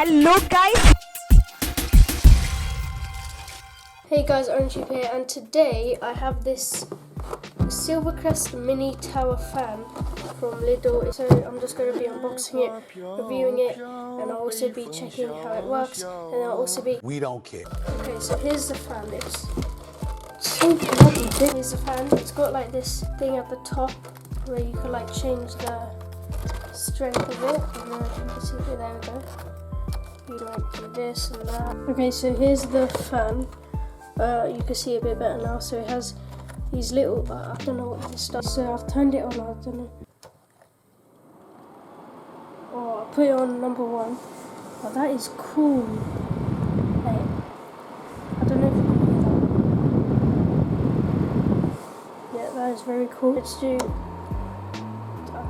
Hello guys. Hey guys, Orange here, and today I have this Silvercrest mini tower fan from Lidl. So I'm just going to be unboxing it, reviewing it, and I'll also be checking how it works, and I'll also be... We don't care. Okay, so here's the fan. It's so bloody big. Here's the fan. It's got like this thing at the top where you can like change the strength of it. And then you can see it, there we go. You like do this and that. Okay, so here's the fan. You can see a bit better now. So it has these little, I don't know what this does. So I've turned it on, I don't know. Oh, I put it on number 1. Oh, that is cool. Hey, I don't know if you can hear that. Yeah, that is very cool. Let's do, I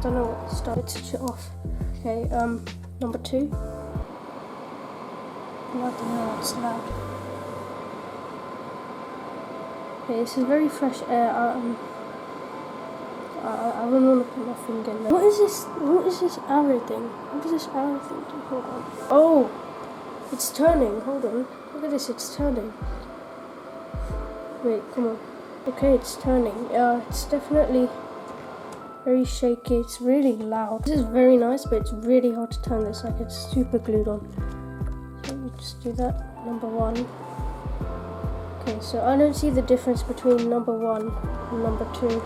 don't know what this does. Let's switch it off. Okay, number 2. Bloody hell, it's loud. Okay, this is very fresh air. I wouldn't want to put my finger in there. What is this? What is this arrow thing? What does this arrow thing do? Hold on. Oh, it's turning. Hold on. Look at this. It's turning. Wait, come on. Okay, it's turning. It's definitely very shaky. It's really loud. This is very nice, but it's really hard to turn this. Like it's super glued on. So we just do that. Number 1. Okay, so I don't see the difference between number 1 and number 2.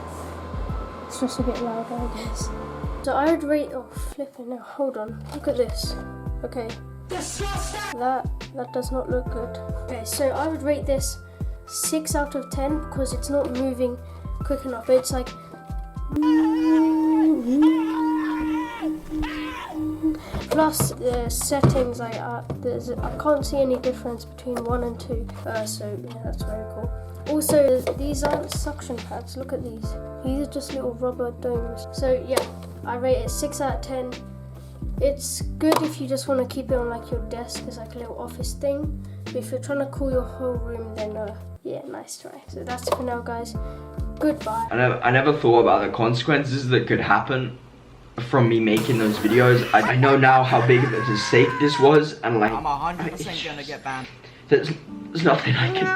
It's just a bit louder, I guess. So I would rate, oh flipping now, hold on, look at this. Okay, that does not look good. Okay, so I would rate this 6 out of 10 because it's not moving quick enough. It's like, plus the settings, I can't see any difference between 1 and 2, so yeah, that's very cool. Also, these aren't suction pads, look at these. These are just little rubber domes. So yeah, I rate it 6 out of 10. It's good if you just want to keep it on like your desk as like a little office thing. But if you're trying to cool your whole room, then yeah, nice try. So that's it for now, guys. Goodbye. I never thought about the consequences that could happen from me making those videos. I know now how big of a mistake this was, and like I'm 100% gonna get banned. There's nothing I can